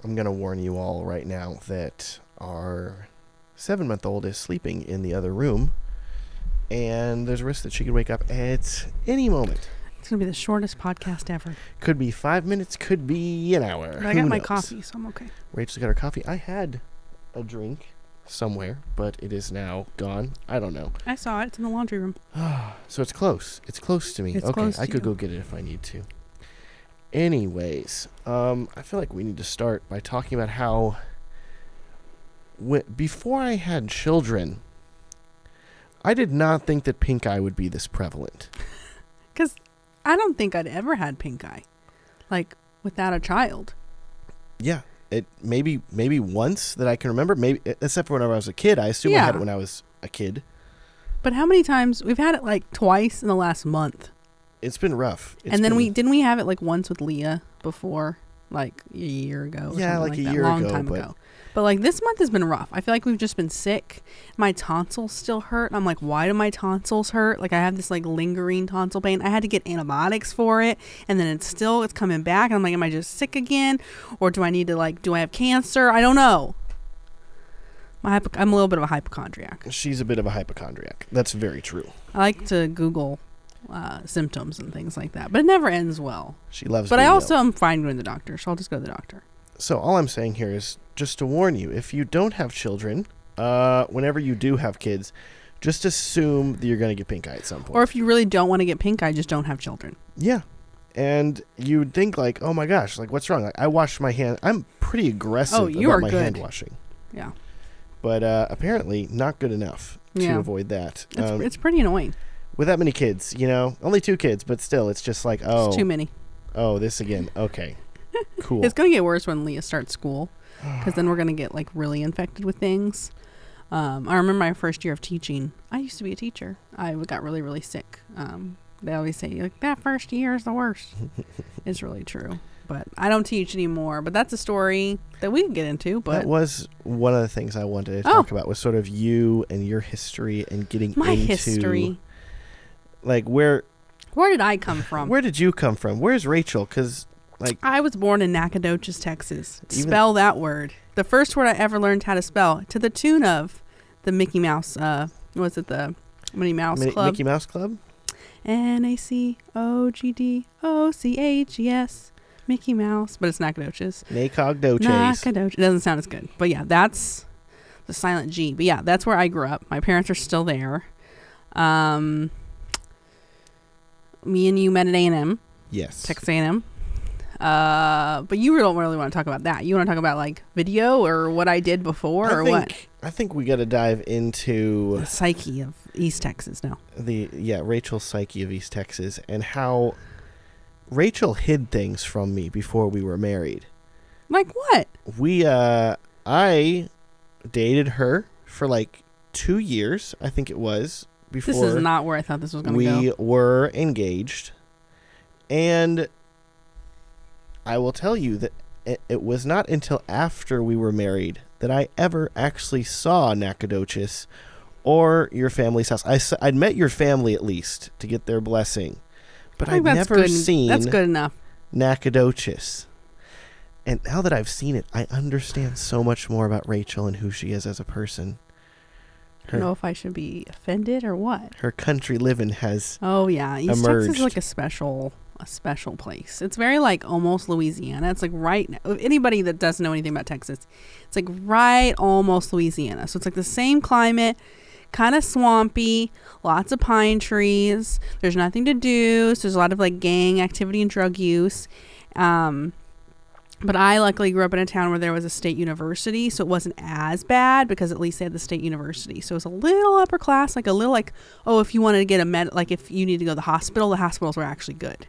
I'm going to warn you all right now that our 7-month-old is sleeping in the other room, and there's a risk that she could wake up at any moment. It's going to be the shortest podcast ever. Could be 5 minutes, could be an hour. But I got my coffee, so I'm okay. Rachel got her coffee. I had a drink somewhere, but it is now gone. I don't know. I saw it. It's in the laundry room. So it's close. It's close to me. It's okay, close I to could you. go get it if I need to. Anyways, I feel like we need to start by talking about how before I had children, I did not think that pink eye would be this prevalent. Because I don't think I'd ever had pink eye, like without a child. Yeah, it maybe once that I can remember. Maybe except for whenever I was a kid. I assume I had it when I was a kid. But how many times we've had it like twice in the last month? It's been rough. And then we have it like once with Leah before, like a year ago. Or yeah, like a year long ago, time ago. But like this month has been rough. I feel like we've just been sick. My tonsils still hurt. I'm like, why do my tonsils hurt? Like I have this like lingering tonsil pain. I had to get antibiotics for it, and then it's coming back. And I'm like, am I just sick again, or do I have cancer? I don't know. I'm a little bit of a hypochondriac. She's a bit of a hypochondriac. That's very true. I like to Google symptoms and things like that, but it never ends well. She loves. But I also am fine going to the doctor, so I'll just go to the doctor. So all I'm saying here is just to warn you, if you don't have children, whenever you do have kids, just assume that you're going to get pink eye at some point. Or if you really don't want to get pink eye, just don't have children. Yeah. And you'd think like, oh my gosh, like what's wrong? Like I wash my hand. I'm pretty aggressive about my hand washing. Yeah. But apparently not good enough to avoid that. It's pretty annoying. With that many kids, only 2 kids, but still, it's just like, oh. It's too many. Oh, this again. Okay. Cool. It's going to get worse when Leah starts school, because then we're going to get like really infected with things. I remember my first year of teaching. I used to be a teacher. I got really, really sick. They always say, like, that first year is the worst. It's really true. But I don't teach anymore. But that's a story that we can get into. But that was one of the things I wanted to talk about, was sort of you and your history and getting my into history. Like where did I come from? Where did you come from? Where's Rachel? Because like I was born in Nacogdoches, Texas. Spell that word. The first word I ever learned how to spell, to the tune of the Mickey Mouse. Was it the Minnie Mouse Club? Mickey Mouse Club. Nacogdoches. Mickey Mouse, but it's Nacogdoches. Nacogdoches. It doesn't sound as good, but yeah, that's the silent G. But yeah, that's where I grew up. My parents are still there. Me and you met at A&M. Yes. Texas A&M. But you don't really want to talk about that. You want to talk about like video or what I did before what? I think we got to dive into the psyche of East Texas now. Rachel's psyche of East Texas, and how Rachel hid things from me before we were married. Like what? I dated her for like 2 years, I think it was, before. This is not where I thought this was going to go. We were engaged, and I will tell you that it was not until after we were married that I ever actually saw Nacogdoches or your family's house. I'd met your family at least to get their blessing, but I'd never seen that's good enough. Nacogdoches. And now that I've seen it, I understand so much more about Rachel and who she is as a person. I don't know if I should be offended or what. Her country living has East emerged. Texas is like a special place. It's very like almost Louisiana. It's like right now. Anybody that doesn't know anything about Texas, it's like right almost Louisiana. So it's like the same climate, kind of swampy, lots of pine trees. There's nothing to do. So there's a lot of like gang activity and drug use. But I luckily grew up in a town where there was a state university, so it wasn't as bad because at least they had the state university. So it was a little upper class, like a little like, oh, if you wanted to get like if you need to go to the hospitals were actually good.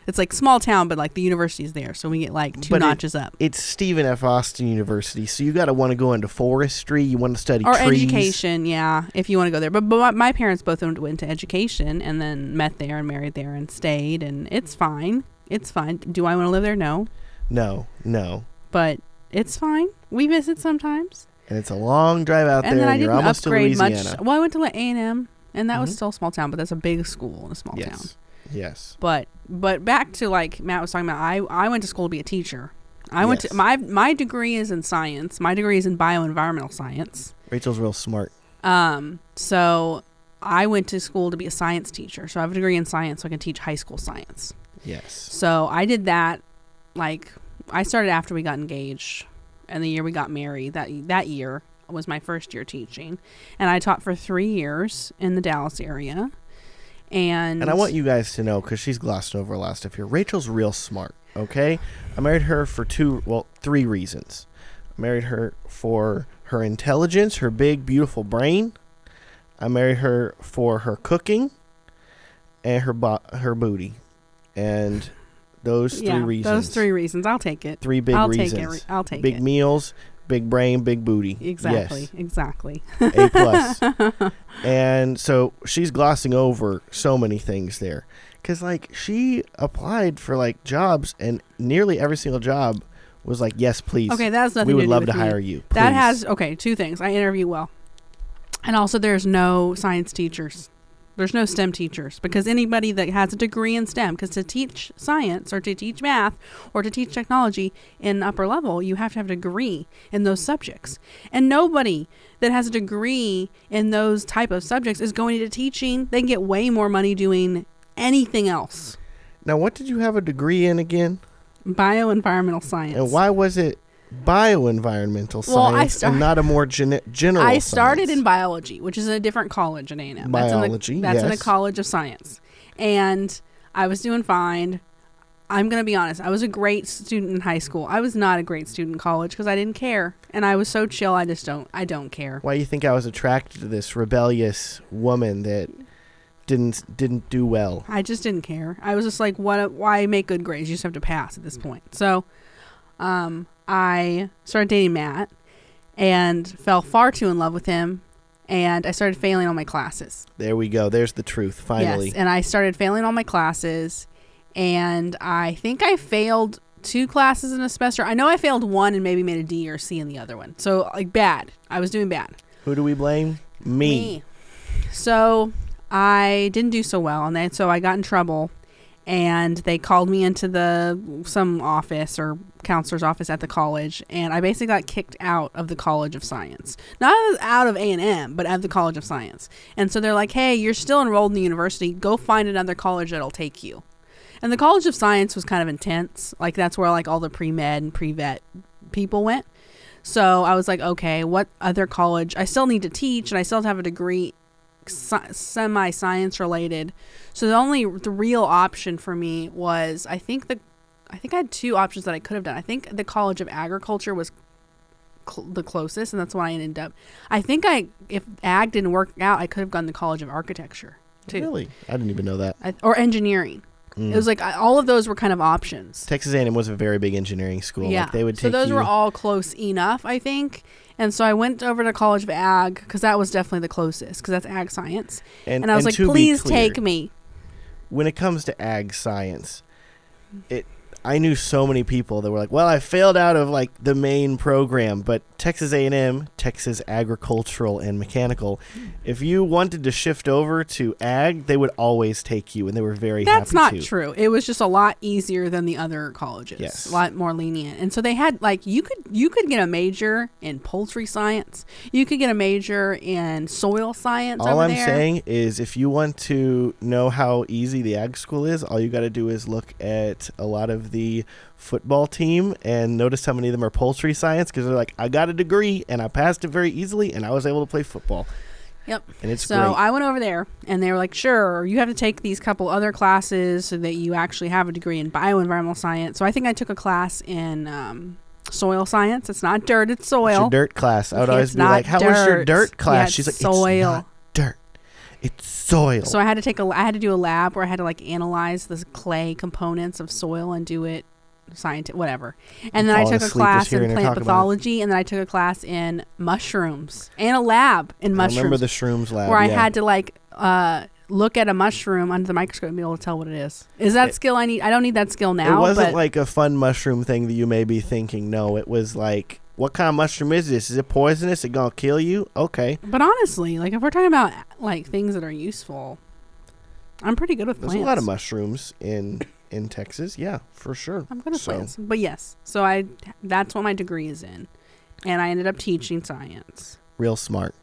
It's like small town, but like the university is there, so we get like two notches up. It's Stephen F. Austin University, so you got to want to go into forestry. You want to study or trees. Education, yeah, if you want to go there. But my parents both went into education and then met there and married there and stayed, and it's fine. It's fine. Do I want to live there? No. No. But it's fine. We visit sometimes. And it's a long drive out there, and you're almost to Louisiana. Much. Well, I went to A&M, and that was still a small town, but that's a big school in a small town. Yes. But back to like Matt was talking about, I went to school to be a teacher. I went to my degree is in science. My degree is in bioenvironmental science. Rachel's real smart. So I went to school to be a science teacher. So I have a degree in science, so I can teach high school science. Yes. So I did that. Like, I started after we got engaged, and the year we got married. That year was my first year teaching, and I taught for 3 years in the Dallas area. And I want you guys to know, because she's glossed over a lot of stuff here, Rachel's real smart, okay? I married her for 3 reasons. I married her for her intelligence, her big, beautiful brain. I married her for her cooking and her booty. And those 3 reasons. Those 3 reasons. I'll take it. 3 big reasons. I'll take it. Big meals, big brain, big booty. Exactly. Yes. Exactly. A+. And so she's glossing over so many things there. Because, like, she applied for, like, jobs, and nearly every single job was like, yes, please. Okay, that has nothing we would to do love with to me. hire you. That please. has, 2 things. I interview well. And also there's no science teachers. There's no STEM teachers, because anybody that has a degree in STEM, because to teach science or to teach math or to teach technology in upper level, you have to have a degree in those subjects. And nobody that has a degree in those type of subjects is going into teaching. They can get way more money doing anything else. Now, what did you have a degree in again? Bioenvironmental science. And why was it bioenvironmental science and not a more general I started science? in biology, which is a different college at A&M. Biology, that's in yes. a college of science. And I was doing fine. I'm going to be honest. I was a great student in high school. I was not a great student in college because I didn't care. And I was so chill, I don't care. Why do you think I was attracted to this rebellious woman that didn't do well? I just didn't care. I was just like, why make good grades? You just have to pass at this point. So I started dating Matt and fell far too in love with him, and I started failing all my classes. There we go. There's the truth, finally. Yes, and I started failing all my classes, and I think I failed 2 classes in a semester. I know I failed 1 and maybe made a D or C in the other one. So, like, bad. I was doing bad. Who do we blame? Me. So I didn't do so well, and so I got in trouble. And they called me into some office or counselor's office at the college, and I basically got kicked out of the College of Science. Not out of A&M, but out of the College of Science. And so they're like, hey, you're still enrolled in the university. Go find another college that'll take you. And the College of Science was kind of intense. Like, that's where, like, all the pre-med and pre-vet people went. So I was like, okay, what other college? I still need to teach, and I still have to have a degree semi-science related. So the real option for me was, I think I had 2 options that I could have done. I think the College of Agriculture was the closest, and that's why I ended up. I think if ag didn't work out, I could have gone to the College of Architecture too. Really? I didn't even know that. Or engineering. It was like all of those were kind of options. Texas A&M was a very big engineering school. Yeah. Like, they would take so those you. were all close enough, I think. And so I went over to College of Ag because that was definitely the closest, because that's ag science. And I was like, please take me. When it comes to ag science, I knew so many people that were like, well, I failed out of, like, the main program, but Texas A&M, Texas Agricultural and Mechanical, if you wanted to shift over to ag, they would always take you, and they were very happy to. That's not true. It was just a lot easier than the other colleges. Yes. A lot more lenient. And so they had, like, you could get a major in poultry science. You could get a major in soil science. All I'm saying is, if you want to know how easy the ag school is, all you got to do is look at a lot of the football team and notice how many of them are poultry science, because they're like, I got a degree and I passed it very easily and I was able to play football. Yep. And it's so great. I went over there and they were like, sure, you have to take these couple other classes so that you actually have a degree in bioenvironmental science. So I think I took a class in soil science. It's not dirt, it's soil. It's your dirt class. I would always It's be like, how not was your dirt. dirt class? Yeah, She's like, soil. it's not dirt. It's soil. So I had to do a lab where I had to, like, analyze the clay components of soil and do it whatever. And then I took a class in plant pathology, and then I took a class in mushrooms and a lab in mushrooms. I remember the shrooms lab, where I had to, like, look at a mushroom under the microscope and be able to tell what it is. Is that skill I need? I don't need that skill now. It wasn't like a fun mushroom thing that you may be thinking. No, it was like, what kind of mushroom is this? Is it poisonous? Is it gonna kill you? Okay. But honestly, like, if we're talking about, like, things that are useful, I'm pretty good with plants. There's a lot of mushrooms in in Texas. Yeah, for sure. I'm gonna plan some. But yes, so that's what my degree is in, and I ended up teaching science. Real smart.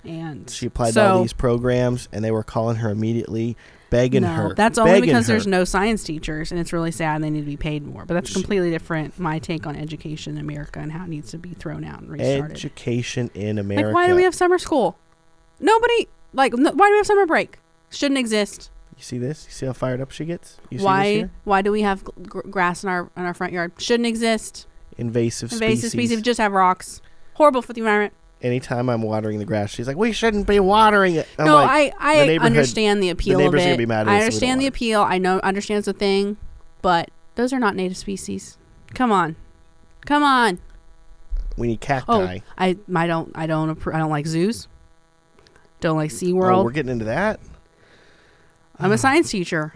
And she applied to all these programs, and they were calling her immediately, begging her. That's only because there's no science teachers, and it's really sad, and they need to be paid more. But that's completely different. My take on education in America and how it needs to be thrown out and restarted. Education in America. Like, why do we have summer school? Nobody, why do we have summer break? Shouldn't exist. You see this? You see how fired up she gets? You see why? This here? Why do we have grass in our front yard? Shouldn't exist. Invasive species. Just have rocks. Horrible for the environment. Anytime I'm watering the grass, she's like, "We shouldn't be watering it." I'm like, I understand the appeal of it. Gonna be mad at us, I understand the appeal. I understand it's a thing, but those are not native species. Come on. We need cacti. Oh, I don't like zoos. Don't like SeaWorld. Oh, we're getting into that. I'm a science teacher.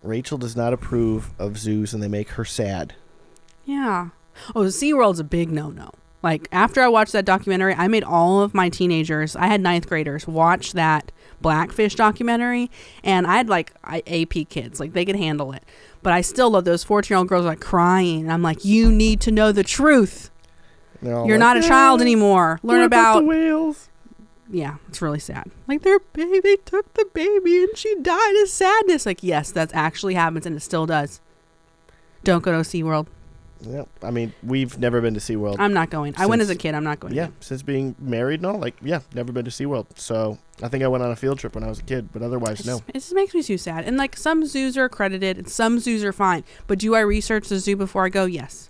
Rachel does not approve of zoos, and they make her sad. Yeah. Oh, SeaWorld's a big no-no. Like, after I watched that documentary, I made all of my teenagers, I had 9th graders, watch that Blackfish documentary. And I had, AP kids. Like, they could handle it. But I still love those 14-year-old girls, crying. And I'm like, you need to know the truth. You're not a child anymore. Learn about the whales. Yeah, it's really sad. Like, they took the baby and she died of sadness. Like, yes, that actually happens, and it still does. Don't go to SeaWorld. Yeah, I mean, we've never been to SeaWorld. I'm not going. I went as a kid. I'm not going. Yeah, since being married and all, never been to SeaWorld. So I think I went on a field trip when I was a kid, but otherwise, no. It just makes me too sad. And some zoos are accredited and some zoos are fine. But do I research the zoo before I go? Yes.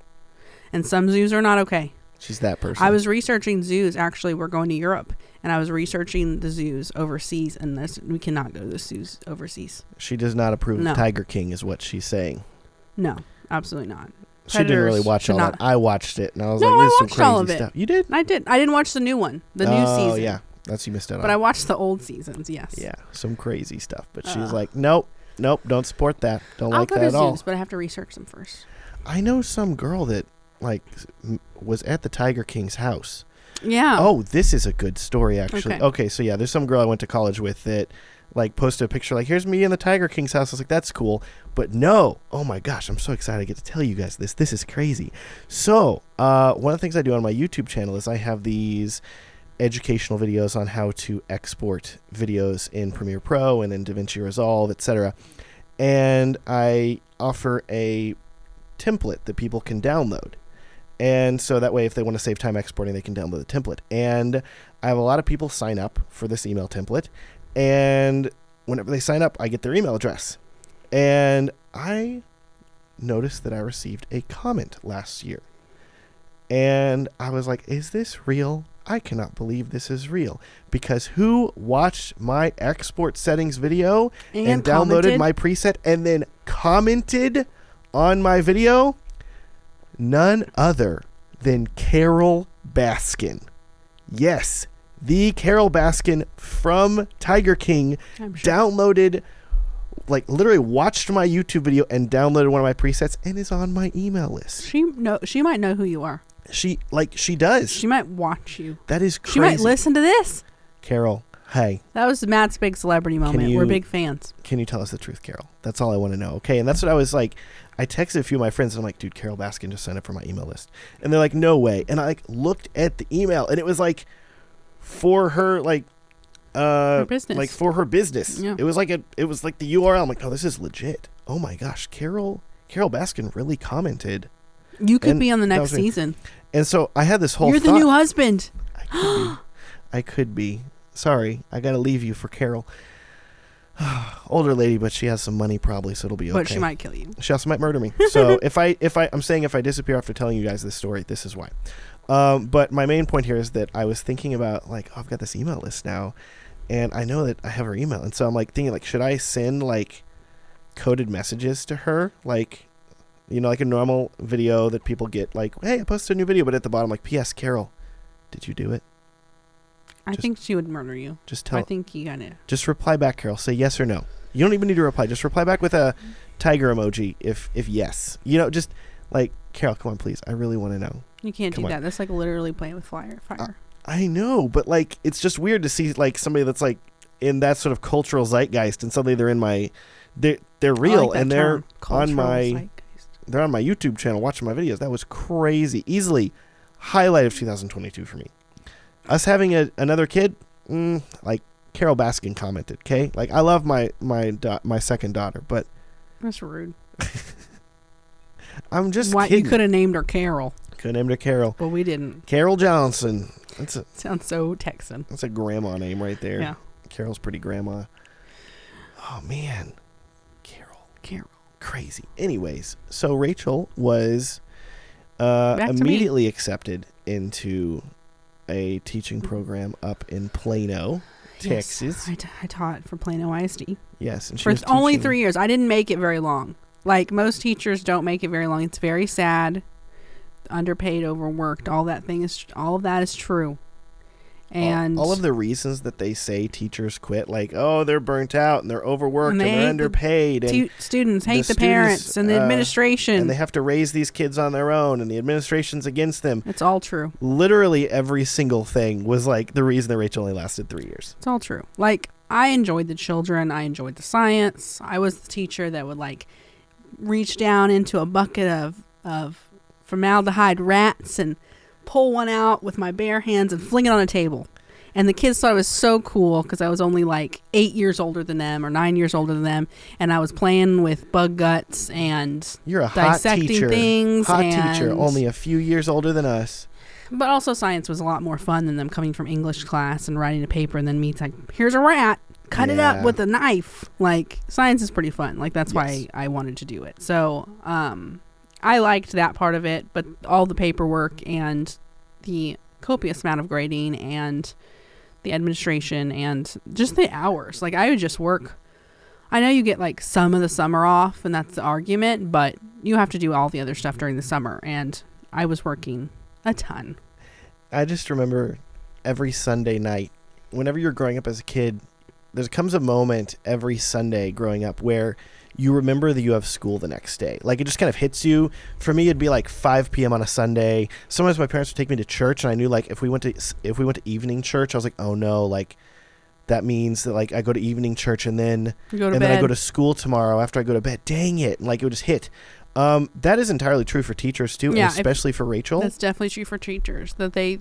And some zoos are not okay. She's that person. I was researching zoos. Actually, we're going to Europe, and I was researching the zoos overseas, and we cannot go to the zoos overseas. She does not approve of Tiger King, is what she's saying. No, absolutely not. She didn't really watch all that. I watched it, and I was like, "This is some crazy stuff." You did? I did. I didn't watch the new one, the new season. Oh yeah, that's you missed out on. But I watched the old seasons. Yes. Yeah, some crazy stuff. But she's like, "Nope, don't support that. Don't like that at all." I'll go to zoos, but I have to research them first. I know some girl that was at the Tiger King's house. Yeah. Oh, this is a good story, actually. Okay, so yeah, there's some girl I went to college with that posted a picture here's me in the Tiger King's house. I was like, that's cool. But no, oh my gosh, I'm so excited I get to tell you guys this. This is crazy. So one of the things I do on my YouTube channel is I have these educational videos on how to export videos in Premiere Pro and in DaVinci Resolve, etc. And I offer a template that people can download. And so that way, if they want to save time exporting, they can download the template. And I have a lot of people sign up for this email template. And whenever they sign up, I get their email address. And I noticed that I received a comment last year. And I was like, is this real? I cannot believe this is real. Because who watched my export settings video and downloaded my preset and then commented on my video? None other than Carol Baskin. Yes, the Carol Baskin from Tiger King downloaded, literally watched my YouTube video and downloaded one of my presets and is on my email list. She might know who you are. She does. She might watch you. That is crazy. She might listen to this. Carol, hey. That was Matt's big celebrity moment. We're big fans. Can you tell us the truth, Carol? That's all I want to know. Okay, and that's what I was like. I texted a few of my friends, and I'm like, dude, Carol Baskin just signed up for my email list. And they're like, no way. And I looked at the email, and it was for her, her business. For her business. Yeah. It was the URL. I'm like, oh, this is legit. Oh my gosh, Carol Baskin really commented. You could be on the next season. And so I had this whole You're the new husband. I could be. Sorry, I got to leave you for Carol. Older lady, but she has some money probably, so it'll be okay. But she might kill you. She also might murder me. So if I disappear after telling you guys this story, this is why. But my main point here is that I was thinking about I've got this email list now, and I know that I have her email, and so I'm thinking should I send coded messages to her, like a normal video that people get, hey, I posted a new video, but at the bottom P.S. Carol, did you do it? I think she would murder you. I think you gotta. Just reply back, Carol. Say yes or no. You don't even need to reply. Just reply back with a tiger emoji if yes. Just Carol, come on, please. I really want to know. You can't do that. That's literally playing with fire. I know, but it's just weird to see somebody that's in that sort of cultural zeitgeist, and suddenly they're in my they're I real, like that and they're term, cultural on my zeitgeist. they're on my YouTube channel watching my videos. That was crazy. Easily highlight of 2022 for me. Us having another kid, like Carol Baskin commented, okay? Like, I love my second daughter, but That's rude. I'm just Why kidding. you could have named her Carol, Could have named her Carol. but we didn't. Carol Johnson. Sounds so Texan. That's a grandma name right there. Yeah. Carol's pretty grandma. Oh, man. Carol. Crazy. Anyways, so Rachel was Back to me. immediately accepted into a teaching program up in Plano, Texas. Yes, I taught for Plano ISD Yes, and she for was only teaching- 3 years. I didn't make it very long. Like most teachers don't make it very long. It's very sad. Underpaid, overworked, all of that is true. And all of the reasons that they say teachers quit, like, oh, they're burnt out and they're overworked And and, they hate they're the underpaid, and students hate the students, parents and the administration. and they have to raise these kids on their own, and the administration's against them. It's all true. Literally every single thing was like the reason that Rachel only lasted 3 years. It's all true. Like, I enjoyed the children. I enjoyed the science. I was the teacher that would, like, reach down into a bucket of formaldehyde rats and pull one out with my bare hands and fling it on a table. And the kids thought it was so cool because I was only, like, 8 years older than them or 9 years older than them. And I was playing with bug guts and You're a hot dissecting teacher. things. Hot and teacher, only a few years older than us. But also science was a lot more fun than them coming from English class and writing a paper and then me like, here's a rat, cut it up Yeah. with a knife. Like, science is pretty fun. Like, that's Yes. why I wanted to do it. So, I liked that part of it, but all the paperwork and the copious amount of grading and the administration and just the hours. Like, I would just work. I know you get, like, some of the summer off, and that's the argument, but you have to do all the other stuff during the summer, and I was working a ton. I just remember every Sunday night, whenever you're growing up as a kid, there comes a moment every Sunday growing up where you remember that you have school the next day. Like, it just kind of hits you. For me, it'd be like 5 p.m. on a Sunday. Sometimes my parents would take me to church, and I knew, like, if we went to evening church, I was like, oh no, like, that means that, like, I go to evening church and then You go to and bed. then I go to school tomorrow after I go to bed. Dang it. And, like, it would just hit. That is entirely true for teachers too, Yeah, and especially for Rachel. That's definitely true for teachers. That the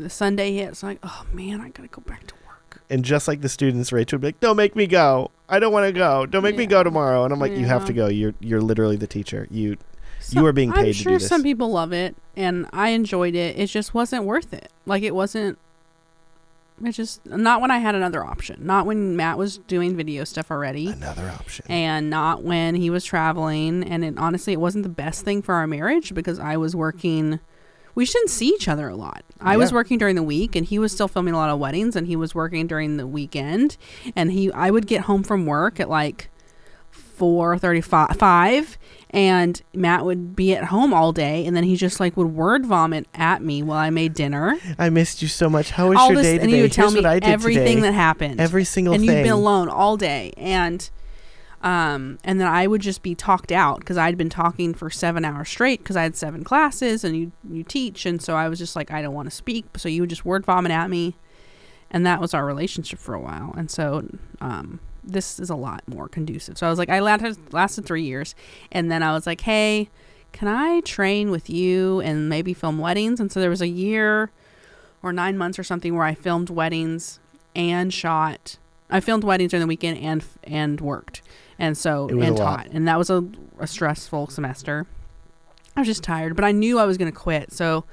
Sunday hits, like, oh man, I gotta go back to work. And just like the students, Rachel would be like, don't make me go. I don't want to go. Don't make me Yeah. go tomorrow. And I'm like, you have Yeah. to go. You're literally the teacher. You are being paid I'm to sure do this. some people love it, and I enjoyed it. It just wasn't worth it. Like, it wasn't. It just not when I had another option. Not when Matt was doing video stuff already. Another option. And not when he was traveling. And honestly, it wasn't the best thing for our marriage because I was working. We just didn't see each other a lot. I was Yeah. working during the week, and he was still filming a lot of weddings, and he was working during the weekend. And I would get home from work at like 4:35, and Matt would be at home all day, and then he just like would word vomit at me while I made dinner. I missed you so much. How was All your this, day and today? he would tell Here's me what I did everything today. that happened. Every single and thing. you've been alone all day, and then I would just be talked out because I'd been talking for 7 hours straight because I had 7 classes and you teach, and so I was just like, I don't want to speak, so you would just word vomit at me, and that was our relationship for a while. And so this is a lot more conducive. So I was like, I lasted 3 years, and then I was like, hey, can I train with you and maybe film weddings? And so there was a year or 9 months or something where I filmed weddings and shot. I filmed weddings during the weekend and worked, and so It was and a lot. taught, and that was a stressful semester. I was just tired, but I knew I was going to quit, so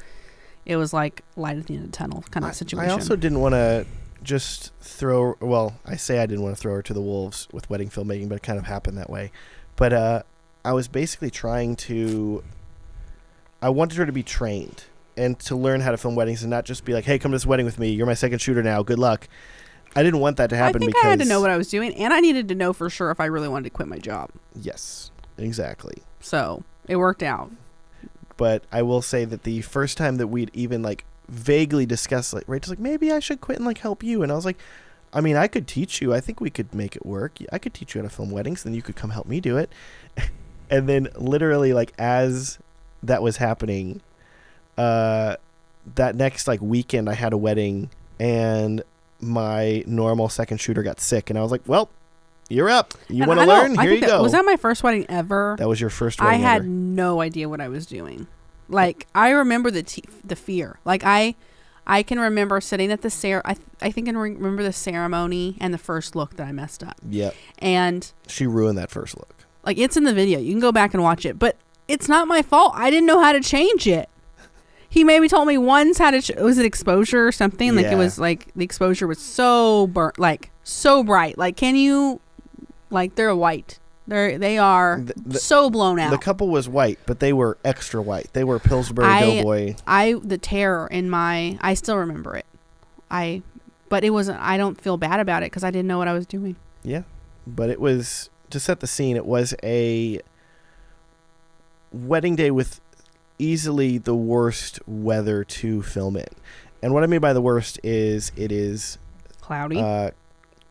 it was like light at the end of the tunnel kind of situation. I also didn't want to just throw. Well, I say I didn't want to throw her to the wolves with wedding filmmaking, but it kind of happened that way. But I was basically trying to. I wanted her to be trained and to learn how to film weddings and not just be like, "Hey, come to this wedding with me. You're my second shooter now. Good luck." I didn't want that to happen I think because I had to know what I was doing, and I needed to know for sure if I really wanted to quit my job. Yes, exactly. So it worked out. But I will say that the first time that we'd even like vaguely discussed, like, Rachel's like, maybe I should quit and like help you, and I was like, I mean, I could teach you. I think we could make it work. I could teach you how to film weddings, then you could come help me do it. And then literally, like, as that was happening, that next like weekend, I had a wedding, and my normal second shooter got sick, and I was like, well, You're up. You And want to I don't- learn? I Here you think that- go. Was that my first wedding ever? That was your first I wedding had ever. no idea what I was doing. Like, I remember the fear. Like, I can remember sitting at the I think I can remember the ceremony and the first look that I messed up. Yep. And She ruined that first look. like, it's in the video. You can go back and watch it, but it's not my fault. I didn't know how to change it. He maybe told me once how to. Was it exposure or something? Like, Yeah. it was like the exposure was so burnt, like so bright. Like, can you? Like, they're white. They are so blown out. The couple was white, but they were extra white. They were Pillsbury Doughboy. The terror in my. I still remember it. But it wasn't. I don't feel bad about it because I didn't know what I was doing. Yeah, but it was, to set the scene, it was a wedding day with easily the worst weather to film it. And what I mean by the worst is it is Cloudy.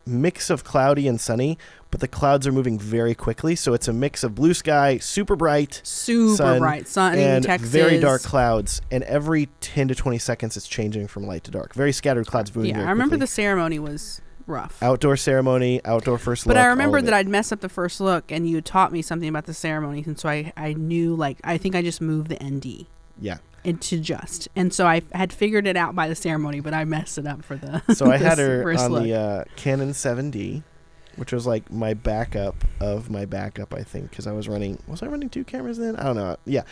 mix of cloudy and sunny, but the clouds are moving very quickly, so it's a mix of blue sky, super bright, Super bright sun in and Texas. very dark clouds, and every 10 to 20 seconds it's changing from light to dark. Very scattered clouds moving very I remember quickly. the ceremony was rough. Outdoor ceremony, outdoor first look. But I all remember of that it. I'd mess up the first look, and you taught me something about the ceremony, and so I knew, like, I think I just moved the ND Yeah. into just, and so I had figured it out by the ceremony, but I messed it up for the. So I had this her first on look. the Canon 7D, which was like my backup of my backup, I think, because I was running 2 cameras then? I don't know. Yeah.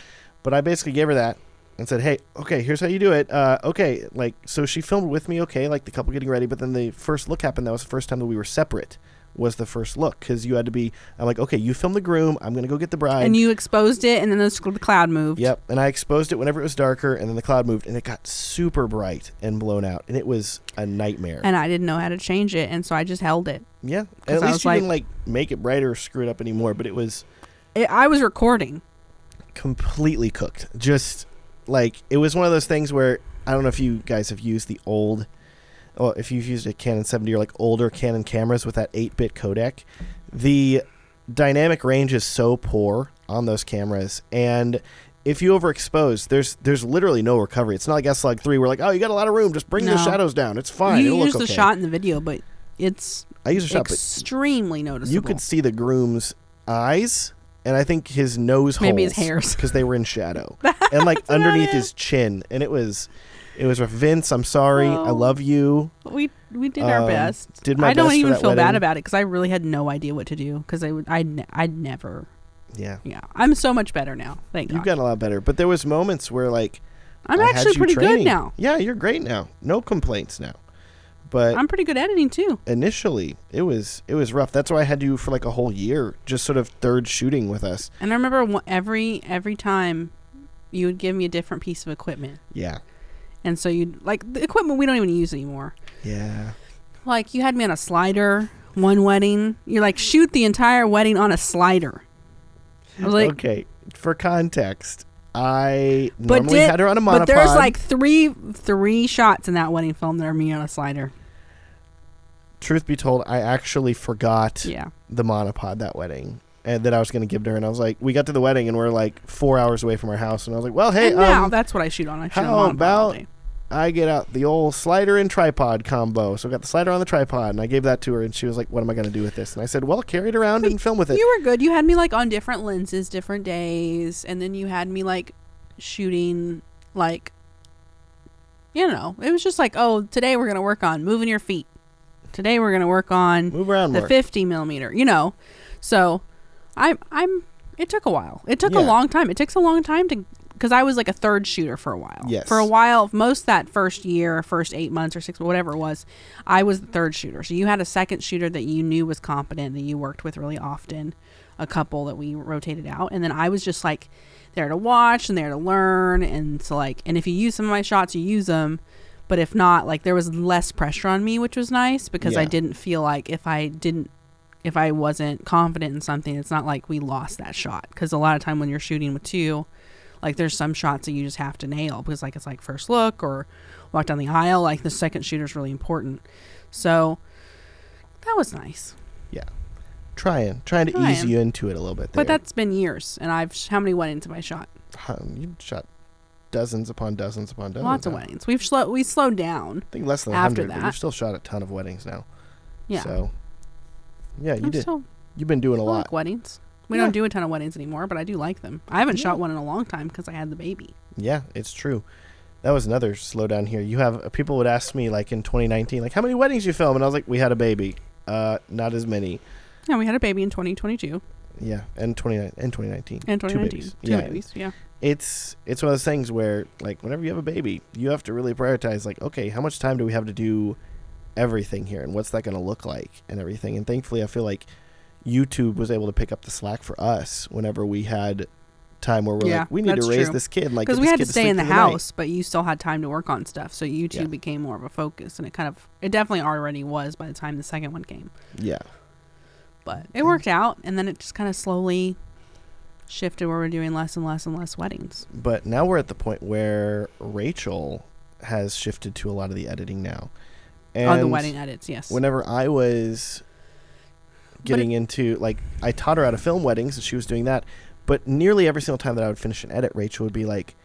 But I basically gave her that and said, hey, okay, here's how you do it. Okay, like, so she filmed with me, okay, like the couple getting ready, but then the first look happened. That was the first time that we were separate, was the first look, because you had to be, I'm like, okay, you film the groom, I'm going to go get the bride. And you exposed it, and then the cloud moved. Yep, and I exposed it whenever it was darker, and then the cloud moved, and it got super bright and blown out, and it was a nightmare. And I didn't know how to change it, and so I just held it. Yeah, 'Cause and at I least was you didn't like make it brighter or screw it up anymore, but it was I was recording. completely cooked. Just like, it was one of those things where, I don't know if you guys have used the old, or if you've used a Canon 70 or like older Canon cameras with that 8-bit codec, the dynamic range is so poor on those cameras, and if you overexpose, there's literally no recovery. It's not like S-Log 3 where like, oh, you got a lot of room, just bring the No. shadows down. It's fine. You It'll used look the okay. shot in the video, but it's I use a shot, but extremely noticeable. you could see the groom's eyes, and I think his nose holes. Maybe his hairs. Because they were in shadow. And like underneath it. his chin. And it was rough. Vince, I'm sorry. I Oh. love you. We did our best. Did my I don't best for even that feel bad wedding. about it because I really had no idea what to do because I'd never. Yeah. Yeah, I'm so much better now. Thank You God. got a lot better. But there was moments where like I'm I had actually you pretty training. good now. Yeah, you're great now. No complaints now. But I'm pretty good editing too. initially it was rough. That's why I had you for like a whole year, just sort of third shooting with us. And I remember every time you would give me a different piece of equipment, Yeah. and so you'd like the equipment we don't even use anymore. Yeah. Like you had me on a slider one wedding. You're like, shoot the entire wedding on a slider. I was like, Okay. For context, I But normally had her on a monopod. but there's like three shots in that wedding film that are me on a slider. Truth be told, I actually forgot Yeah. the monopod that wedding, and that I was going to give to her. And I was like, we got to the wedding and we're like 4 hours away from our house, and I was like, well, hey, And now that's what I shoot on. I shoot how on monopod all about day. I get out the old slider and tripod combo? So I got the slider on the tripod, and I gave that to her, and she was like, what am I going to do with this? And I said, well, carry it around and film with it. You were good. You had me like on different lenses, different days, and then you had me like shooting like, you know, it was just like, oh, today we're gonna work on moving your feet. Today we're gonna work on Move around the more. 50 millimeter. You know, so I'm. It took a while. It took a Yeah. long time. It takes a long time to. Because I was like a third shooter for a while. Yes. For a while, most that first year, first 8 months or 6, whatever it was, I was the third shooter. So you had a second shooter that you knew was competent, that you worked with really often, a couple that we rotated out. And then I was just like there to watch and there to learn. And so like, and if you use some of my shots, you use them. But if not, like there was less pressure on me, which was nice because I Yeah. didn't feel like if I wasn't confident in something, it's not like we lost that shot. Because a lot of time when you're shooting with two, like there's some shots that you just have to nail because like it's like first look or walk down the aisle. Like the second shooter is really important. So that was nice. Yeah. Trying to ease Trying. you into it a little bit there. But that's been years, and how many weddings have I shot? You shot dozens upon dozens upon dozens. Lots of now. weddings. We slowed down. I think less than After 100, but that. you've still shot a ton of weddings now. Yeah. So Yeah, you I'm did. still You've been doing a I lot. like weddings. We Yeah. don't do a ton of weddings anymore, but I do like them. I haven't Yeah. shot one in a long time because I had the baby. Yeah, it's true. That was another slowdown here. You have people would ask me like in 2019, like how many weddings you film, and I was like, we had a baby. Not as many. Yeah, we had a baby in 2022 Yeah, and 2019. and 2019. babies. Two Yeah. babies. Yeah. It's one of those things where like whenever you have a baby, you have to really prioritize like, okay, how much time do we have to do everything here, and what's that going to look like and everything. And thankfully, I feel like YouTube was able to pick up the slack for us whenever we had time where we're Yeah, like, we need to that's raise true. this kid. And, like, Because get we this had kid to stay sleep in the through night. house, but you still had time to work on stuff. So YouTube Yeah. became more of a focus, and it definitely already was by the time the second one came. Yeah. But it worked out, and then it just kind of slowly shifted where we're doing less and less and less weddings. But now we're at the point where Rachel has shifted to a lot of the editing now. And The wedding edits, yes. whenever I was getting into, like, I taught her how to film weddings, and she was doing that. But nearly every single time that I would finish an edit, Rachel would be like,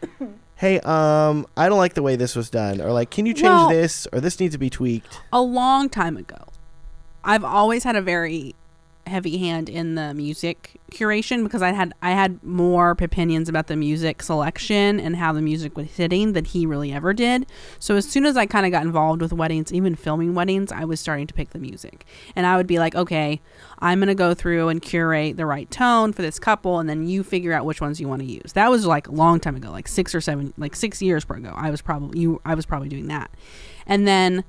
hey, I don't like the way this was done. Or like, can you change this? Or this needs to be tweaked. A long time ago, I've always had a very heavy hand in the music curation because I had more opinions about the music selection and how the music was hitting than he really ever did. So as soon as I kind of got involved with weddings, even filming weddings, I was starting to pick the music. And I would be like, okay, I'm going to go through and curate the right tone for this couple, and then you figure out which ones you want to use. That was like a long time ago, like 6 years ago. I was probably doing that. And then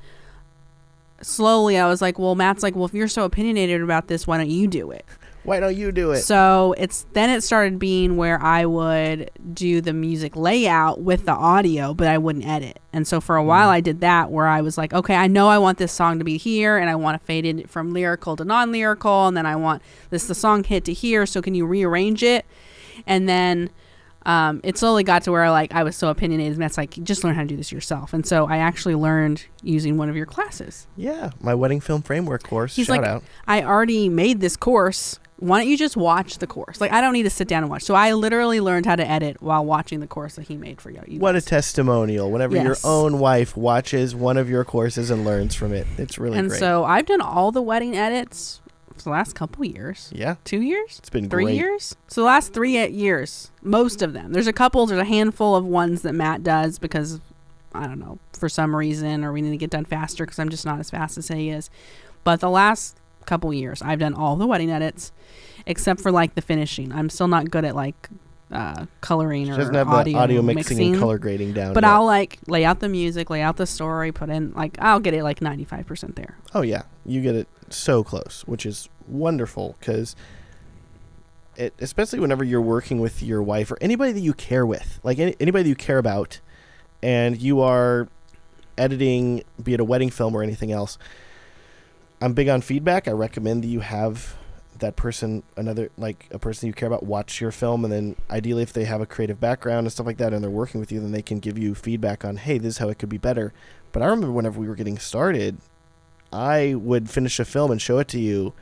slowly I was like, well, Matt's like, well, if you're so opinionated about this, why don't you do it? Why don't you do it? So it started being where I would do the music layout with the audio, but I wouldn't edit. And so for a while I did that, where I was like, okay, I know I want this song to be here, and I want to fade it from lyrical to non-lyrical, and then I want the song hit to here, so can you rearrange it? And then it slowly got to where like I was so opinionated, and that's like, just learn how to do this yourself. And so I actually learned using one of your classes. Yeah, my wedding film framework course. He's Shout like, out. I already made this course. Why don't you just watch the course? Like, I don't need to sit down and watch. So I literally learned how to edit while watching the course that he made for you. What a testimonial. Whenever your Yes. own wife watches one of your courses and learns from it. It's really And great. so I've done all the wedding edits for the last couple years. Yeah, 2 years? it's been 3 great. years? So the last 3 years, most of them. There's a handful of ones that Matt does because, I don't know, for some reason, or we need to get done faster because I'm just not as fast as he is. But the last couple years, I've done all the wedding edits except for like the finishing. I'm still not good at like coloring She or doesn't have the audio mixing and color grading down But yet. I'll like lay out the music, lay out the story, put in like, I'll get it like 95% there. Oh, yeah. You get it so close, which is wonderful because especially whenever you're working with your wife or anybody that you care with, like anybody that you care about, and you are editing, be it a wedding film or anything else, I'm big on feedback. I recommend that you have that person, a person you care about, watch your film, and then ideally if they have a creative background and stuff like that and they're working with you, then they can give you feedback on, hey, this is how it could be better. But I remember whenever we were getting started, I would finish a film and show it to you,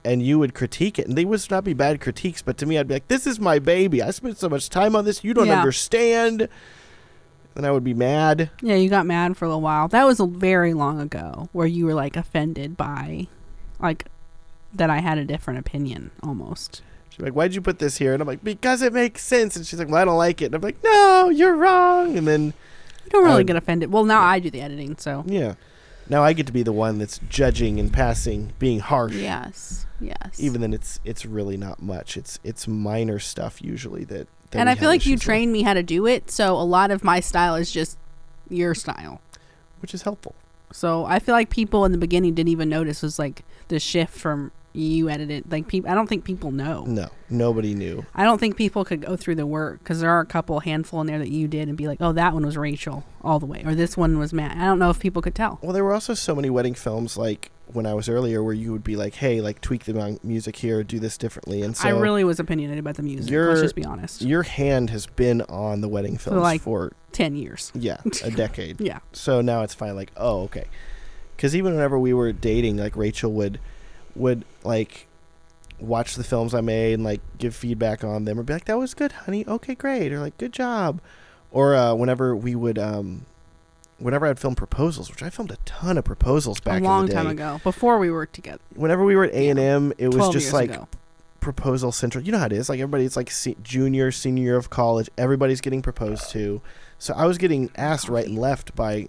and you would critique it. And they would not be bad critiques, but to me, I'd be like, this is my baby. I spent so much time on this. You don't understand. And I would be mad. Yeah, you got mad for a little while. That was very long ago where you were like offended by like that I had a different opinion almost. She's like, why'd you put this here? And I'm like, because it makes sense. And she's like, well, I don't like it. And I'm like, no, you're wrong. And then You don't really get offended. Well, now I do the editing, so. yeah. Now I get to be the one that's judging and passing, being harsh. Yes. Even then it's really not much. It's minor stuff usually that and we I feel have like you issues with, trained me how to do it, so a lot of my style is just your style. which is helpful. So I feel like people in the beginning didn't even notice was like the shift from you edited. Like I don't think people know. No, nobody knew. I don't think people could go through the work because there are a handful in there that you did and be like, oh, that one was Rachel all the way, or this one was Matt. I don't know if people could tell. Well, there were also so many wedding films, like when I was earlier, where you would be like, hey, like tweak the music here, do this differently. And so I really was opinionated about the music. Let's just be honest. Your hand has been on the wedding films like for 10 years. Yeah, a decade. Yeah. So now it's fine. Like, oh, okay. Because even whenever we were dating, like Rachel would like watch the films I made and like give feedback on them, or be like, that was good, honey. Okay, great. Or like, good job. Or whenever we would whenever I'd film proposals, which I filmed a ton of proposals back in the day. A long time ago, before we worked together. Whenever we were at A&M, it was 12 just years like ago. proposal central. You know how it is. Like everybody's like junior, senior year of college. Everybody's getting proposed to. So I was getting asked right and left by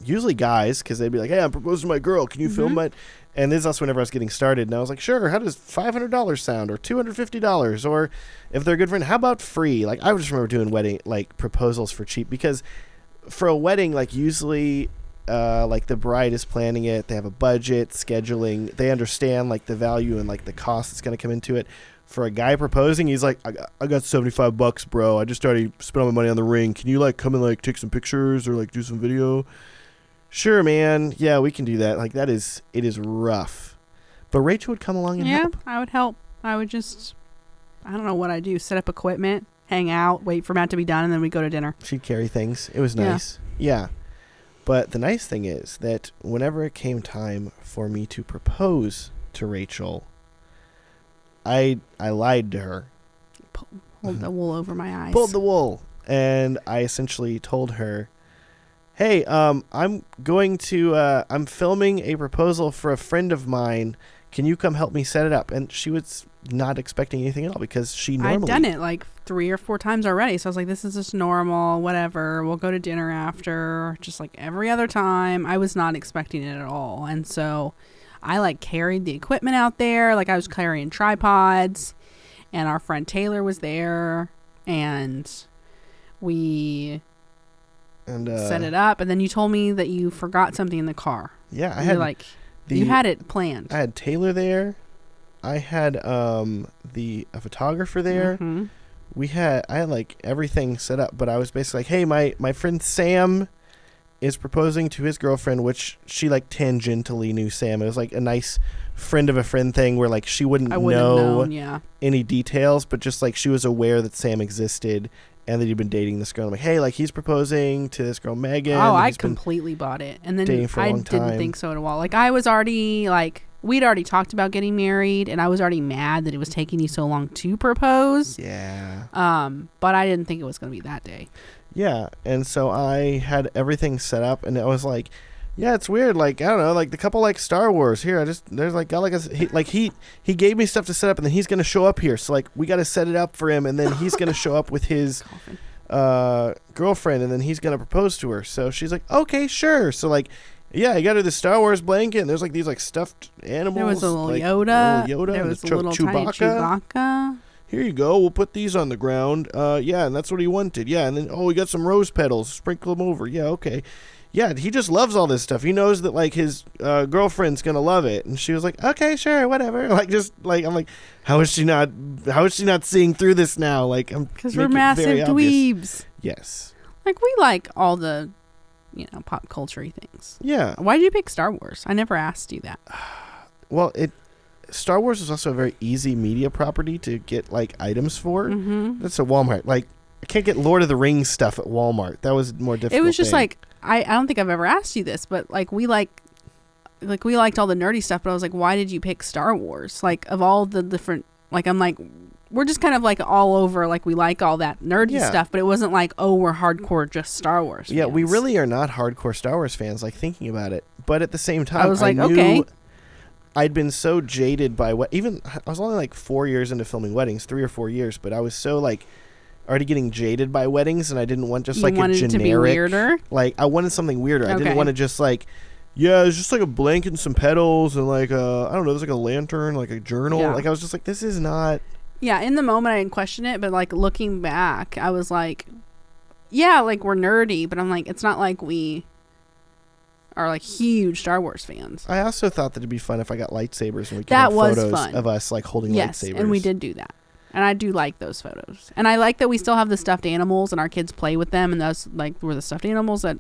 usually guys, because they'd be like, "Hey, I'm proposing to my girl. Can you film it?" And this is also whenever I was getting started. And I was like, "Sure. How does $500 sound, or $250, or if they're a good friend, how about free?" Like I just remember doing wedding proposals for cheap, because for a wedding, like usually like the bride is planning it, they have a budget, scheduling, they understand like the value and like the cost that's going to come into it. For a guy proposing, he's like, I got $75, bro. I just already spent all my money on the ring. Can you like come and like take some pictures or like do some video? Sure, man. Yeah, we can do that. Like it is rough. But Rachel would come along and help. I would help. I would just, I don't know what I do. Set up equipment, hang out, wait for Matt to be done, and then we go to dinner. She'd carry things. It was nice. Yeah. But the nice thing is that whenever it came time for me to propose to Rachel, I lied to her. Pulled the wool over my eyes. Pulled the wool. And I essentially told her, "Hey, I'm going to, I'm filming a proposal for a friend of mine. Can you come help me set it up?" And she was not expecting anything at all, because she normally... I'd done it like 3 or 4 times already. So I was like, this is just normal, whatever. We'll go to dinner after, just like every other time. I was not expecting it at all. And so I like carried the equipment out there. Like I was carrying tripods, and our friend Taylor was there, and we set it up. And then you told me that you forgot something in the car. Yeah, I had you had it planned. I had Taylor there. I had a photographer there. I had like everything set up, but I was basically like, "Hey, my friend Sam is proposing to his girlfriend," which she like tangentially knew Sam. It was like a nice friend of a friend thing where like she wouldn't know any details, but just like she was aware that Sam existed and that he'd been dating this girl. I'm like, "Hey, like he's proposing to this girl Megan." Oh, I completely bought it. And then I didn't think so at all. Like I was already like, we'd already talked about getting married, and I was already mad that it was taking you so long to propose. Yeah. But I didn't think it was going to be that day. Yeah, and so I had everything set up, and I was like, "Yeah, it's weird. Like I don't know, like the couple like Star Wars here. There's like got like he gave me stuff to set up, and then he's gonna show up here. So like we got to set it up for him, and then he's gonna show up with his girlfriend, and then he's gonna propose to her." So she's like, "Okay, sure." So like, yeah, I got her the Star Wars blanket, and there's like these like stuffed animals. There was a little like, Yoda. There was a little tiny Chewbacca. Here you go. We'll put these on the ground. Yeah, and that's what he wanted. Yeah, and then, we got some rose petals. Sprinkle them over. Yeah, okay. Yeah, he just loves all this stuff. He knows that, like, his girlfriend's going to love it. And she was like, "Okay, sure, whatever." Like, just, like, I'm like, how is she not seeing through this now? Like, because we're massive dweebs. Yes. Like, we like all the, pop culture-y things. Yeah. Why did you pick Star Wars? I never asked you that. Well, Star Wars is also a very easy media property to get like items for. That's at Walmart. Like I can't get Lord of the Rings stuff at Walmart. That was more difficult. It was just like I don't think I've ever asked you this, but like we liked all the nerdy stuff, but I was like, why did you pick Star Wars? Like of all the different, like I'm like, we're just kind of like all over, like we like all that nerdy stuff, but it wasn't like, oh, we're hardcore just Star Wars fans. Yeah, we really are not hardcore Star Wars fans, like thinking about it. But at the same time, I was like, okay. I'd been so jaded by I was only like 4 years into filming weddings, 3 or 4 years, but I was so like already getting jaded by weddings, and I didn't want just like a generic. To be weirder? Like I wanted something weirder. Okay. I didn't want to just like, it's just like a blanket and some petals and like I don't know, there's like a lantern, like a journal. Yeah. Like I was just like, this is not. Yeah, in the moment I didn't question it, but like looking back, I was like, yeah, like we're nerdy, but I'm like, it's not like we are like huge Star Wars fans. I also thought that it'd be fun if I got lightsabers and we could have photos of us like holding lightsabers. Yes, and we did do that. And I do like those photos. And I like that we still have the stuffed animals and our kids play with them, and those like were the stuffed animals that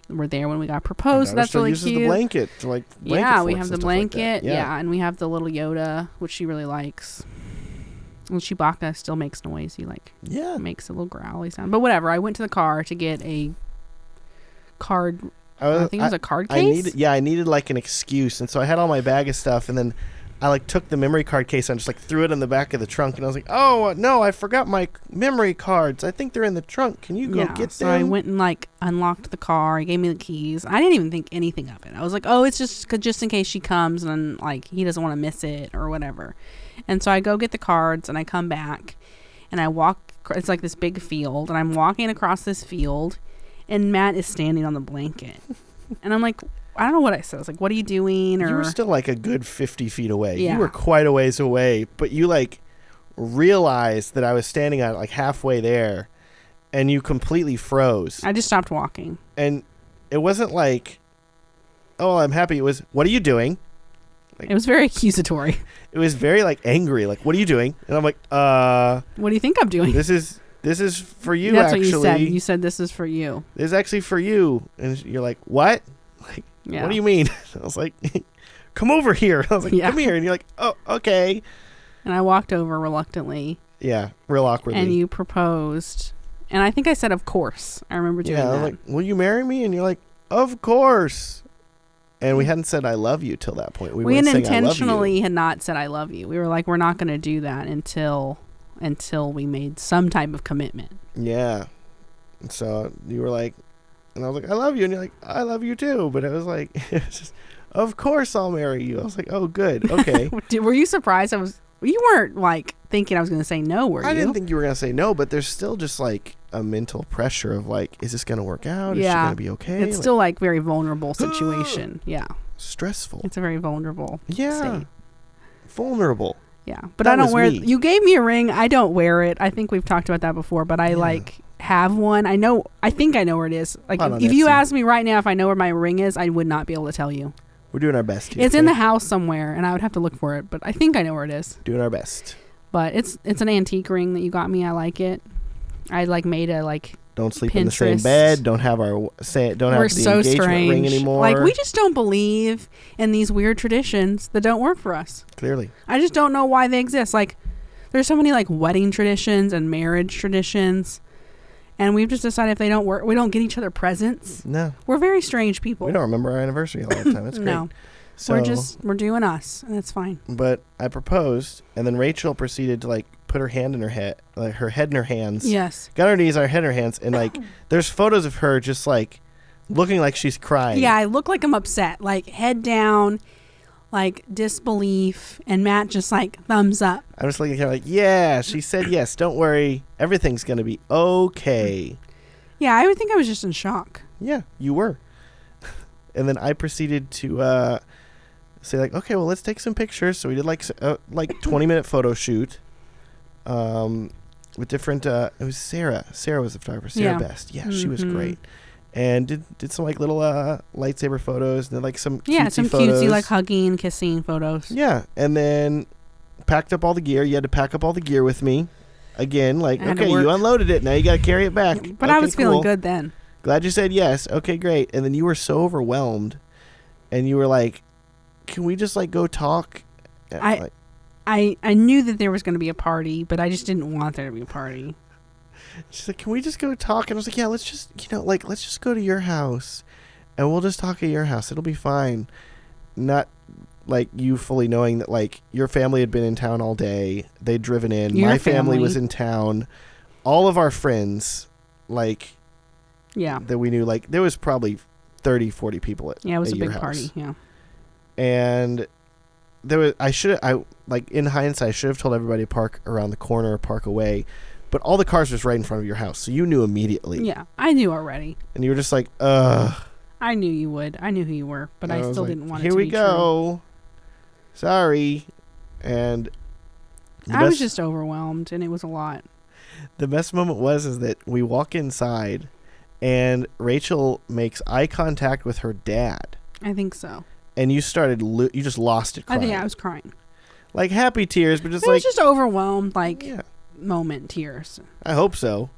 were there when we got proposed. So that's really uses cute. The blanket to like we have the blanket. Like and we have the little Yoda, which she really likes. And Chewbacca still makes noise. He makes a little growly sound. But whatever. I went to the car to get a card. I think it was a card case. I needed like an excuse, and so I had all my bag of stuff, and then I like took the memory card case and just like threw it in the back of the trunk, and I was like, oh no, I forgot my memory cards. I think they're in the trunk. Can you go get so them? I went and like unlocked the car. He gave me the keys. I didn't even think anything of it. I was like, oh, it's just in case she comes and like he doesn't want to miss it or whatever. And so I go get the cards and I come back and I walk. It's like this big field, and I'm walking across this field, and Matt is standing on the blanket, and I'm like, I don't know what I said. I was like, what are you doing? Or You were still like a good 50 feet away. Yeah. You were quite a ways away, but you like realized that I was standing at like halfway there, and you completely froze. I just stopped walking. And it wasn't like, oh, I'm happy. It was, what are you doing? It was very accusatory. It was very like angry. Like, what are you doing? And I'm like, What do you think I'm doing? this is for you. That's actually, what you said. You said this is for you. This is actually for you. And you're like, what? Like, Yeah. what do you mean? I was like, come over here. I was like, Yeah. come here. And you're like, oh, okay. And I walked over reluctantly. Yeah, real awkwardly. And you proposed. And I think I said, of course. I remember doing I was that. like, will you marry me? And you're like, of course. And we hadn't said I love you till that point. We weren't saying, intentionally had not said I love you. We were like, we're not going to do that until we made some type of commitment. Yeah. And so you were like, and I was like, I love you. And you're like, I love you too. But it was like, it's just, of course I'll marry you. I was like, oh, good. Okay. Were you surprised? You weren't like thinking I was going to say no, were you? I didn't think you were going to say no, but there's still just like a mental pressure of like, is this going to work out? Is she going to be okay? It's still like very vulnerable situation. Yeah. Stressful. It's a very vulnerable Yeah. state. Vulnerable. Yeah. But That I don't was wear me. You gave me a ring. I don't wear it. I think we've talked about that before, but I like have one. I think I know where it is. Like Not on if you Etsy. ask me right now if I know where my ring is, I would not be able to tell you. We're doing our best here. It's in the house somewhere and I would have to look for it, but I think I know where it is. Doing our best. But it's an antique ring that you got me. I like it. I like made a like Don't sleep in the same Pinterest. bed. Don't have our don't we're have the so engagement strange. ring anymore. Like we just don't believe in these weird traditions that don't work for us. Clearly. I just don't know why they exist. Like there's so many like wedding traditions and marriage traditions, and we've just decided if they don't work, we don't get each other presents. No. We're very strange people. We don't remember our anniversary all the time. It's great. No, So, we're doing us, and it's fine. But I proposed, and then Rachel proceeded to like put her hand in her head, like her head in her hands. Yes. Got on her knees, our head in her hands, and like there's photos of her just like looking like she's crying. Yeah, I look like I'm upset, like head down, like disbelief, and Matt just like thumbs up. I'm just looking at her like, yeah, she said yes. Don't worry, everything's gonna be okay. Yeah, I would think I was just in shock. Yeah, you were. And then I proceeded to say like, okay, well, let's take some pictures. So we did like 20-minute photo shoot, with different. It was Sarah. Sarah was the photographer. Sarah Yeah. Best. Yeah, she was Mhm. great. And did some like little lightsaber photos, and then like some Some photos. cutesy like hugging, kissing photos. Yeah, and then packed up all the gear. You had to pack up all the gear with me. Again, like, I had to okay, you work. unloaded it. Now you got to carry it back. But I Okay, was feeling cool. good then. Glad you said yes. Okay, great. And then you were so overwhelmed, and you were like, "Can we just like go talk?" I knew that there was going to be a party, but I just didn't want there to be a party. She's like, "Can we just go talk?" And I was like, "Yeah, let's just let's just go to your house, and we'll just talk at your house. It'll be fine." Not like you fully knowing that like your family had been in town all day. They'd driven in. Your My family was family. in town. All of our friends, like Yeah. that we knew, like there was probably 30, 40 people at Yeah, it was at a your big house. party. Yeah. And there was like in hindsight I should have told everybody to park around the corner or park away, but all the cars was right in front of your house, so you knew immediately. Yeah. I knew already. And you were just like, ugh. I knew you would. I knew who you were, but I was still like, didn't want it here to we be go. Sorry. And true. I was just overwhelmed, and it was a lot. the best moment is that we walk inside and Rachel makes eye contact with her dad, I think so. and you you just lost it I crying. think I was crying. Like happy tears, but just It like was just overwhelmed, like yeah, moment tears. I hope so.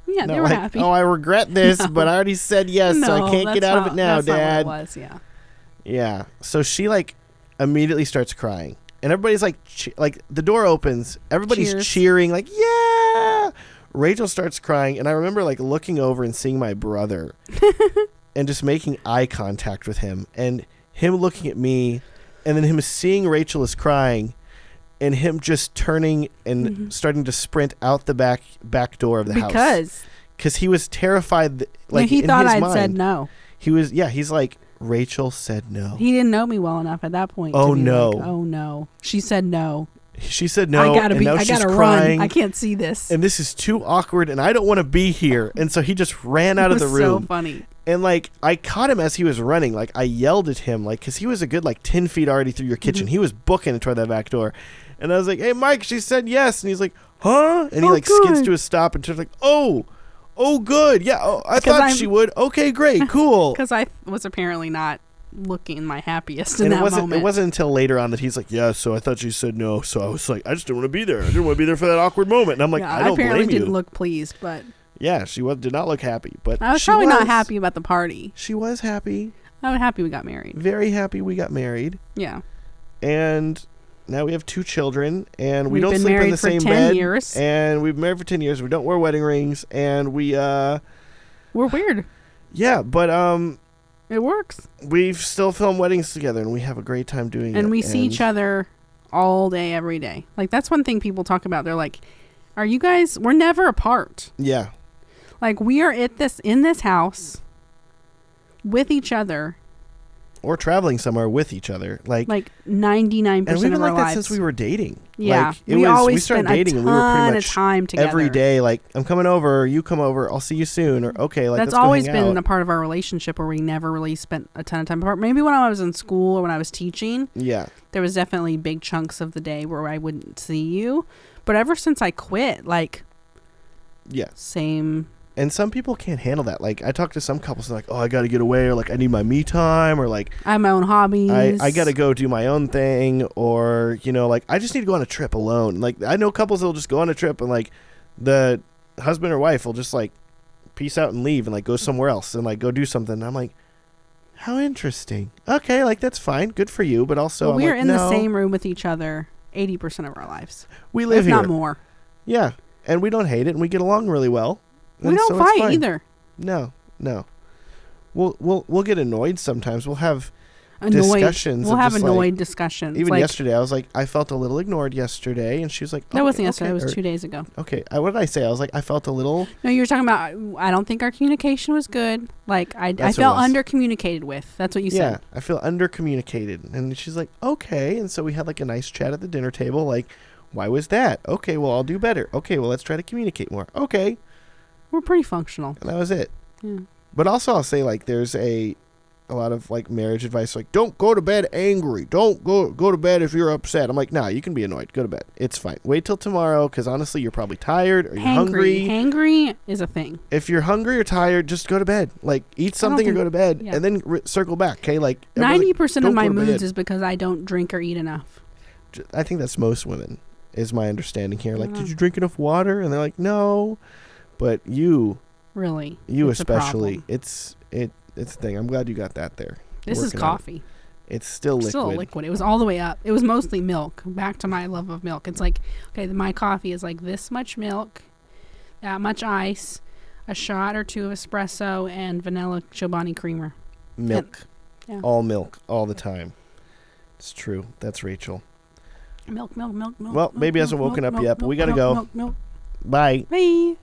Yeah, Not they were like, happy. oh, I regret this, No. but I already said yes, so I can't get that's out of not- it now, that's not Dad. what it was, yeah. Yeah. So she like immediately starts crying, and everybody's like, like the door opens, everybody's Cheers. cheering, like yeah. Rachel starts crying, and I remember like looking over and seeing my brother, and just making eye contact with him, and him looking at me, and then him seeing Rachel is crying, and him just turning and starting to sprint out the back door of the house because he was terrified. Like he in thought his I'd mind, said no. He was he's like, Rachel said no. He didn't know me well enough at that point. Oh to be no! Like, oh no! She said no. She said no. I gotta crying, run. I can't see this. And this is too awkward, and I don't want to be here. And so he just ran out of the room. So funny. And like I caught him as he was running. Like I yelled at him, like because he was a good 10 feet already through your kitchen. He was booking toward that back door, and I was like, "Hey, Mike," she said yes, and he's like, "Huh?" And he skids to a stop and turns like, "Oh, good, yeah. Oh, I thought she would. Okay, great, cool." Because I was apparently not looking my happiest in that moment. It wasn't until later on that he's like, "Yeah, so I thought she said no, so I was like, I just didn't want to be there. I didn't want to be there for that awkward moment." And I'm like, I don't blame you. I apparently didn't look pleased, but yeah, she did not look happy. But I was probably not happy about the party. She was happy. I was happy we got married. Very happy we got married. Yeah. And now we have 2 children, and we We've don't sleep in the same bed. 10 years. And we've been married for 10 years. We don't wear wedding rings, and we're weird. Yeah, but it works. We've still filmed weddings together, and we have a great time doing it. And we see each other all day, every day. Like, that's one thing people talk about. They're like, are you guys, we're never apart. Yeah. Like, we are in this house with each other. Or traveling somewhere with each other. Like 99% of our lives. And we've been like that since we were dating. Yeah. We started dating, and we were pretty much time together. every day, like, I'm coming over, you come over, I'll see you soon, or okay, like, that's let's go always hang been out. a part of our relationship where we never really spent a ton of time apart. Maybe when I was in school or when I was teaching. Yeah. There was definitely big chunks of the day where I wouldn't see you. But ever since I quit, yeah, same. And some people can't handle that. Like, I talk to some couples, and like, oh, I got to get away, or like, I need my me time, or like, I have my own hobbies. I got to go do my own thing, or, like, I just need to go on a trip alone. Like, I know couples that will just go on a trip, and like, the husband or wife will just like peace out and leave and like go somewhere else and like go do something. And I'm like, how interesting. Okay, like, that's fine. Good for you. But also, we're like, in the same room with each other 80% of our lives. We live here. Not more. Yeah. And we don't hate it, and we get along really well. We don't fight either. No. We'll get annoyed sometimes. We'll have discussions. We'll have annoyed discussions. Even yesterday, I was like, I felt a little ignored yesterday, and she was like, that wasn't yesterday. It was 2 days ago. Okay, what did I say? I was like, I felt a little. No, you were talking about. I don't think our communication was good. Like I felt under-communicated with. That's what you said. Yeah, I feel under-communicated, and she's like, okay, and so we had like a nice chat at the dinner table. Like, why was that? Okay, well, I'll do better. Okay, well, let's try to communicate more. Okay. We're pretty functional. And that was it. Yeah. But also, I'll say, like, there's a lot of like marriage advice, like, don't go to bed angry. Don't go to bed if you're upset. I'm like, nah, you can be annoyed. Go to bed. It's fine. Wait till tomorrow, because honestly, you're probably tired or you're hungry. Hangry is a thing. If you're hungry or tired, just go to bed. Like, eat something or go to bed, and then circle back. Okay, like 90% of my moods is because I don't drink or eat enough. I think that's most women. Is my understanding here. Like, did you drink enough water? And they're like, no. But you especially, it's a thing. I'm glad you got that there. This is coffee. It's still liquid. Still liquid. It was all the way up. It was mostly milk. Back to my love of milk. It's like, okay, my coffee is like this much milk, that much ice, a shot or two of espresso, and vanilla Chobani creamer. Milk. Yeah. All milk, all the time. It's true. That's Rachel. Milk. Well, baby hasn't woken up yet, but we gotta go. Milk. Bye. Bye.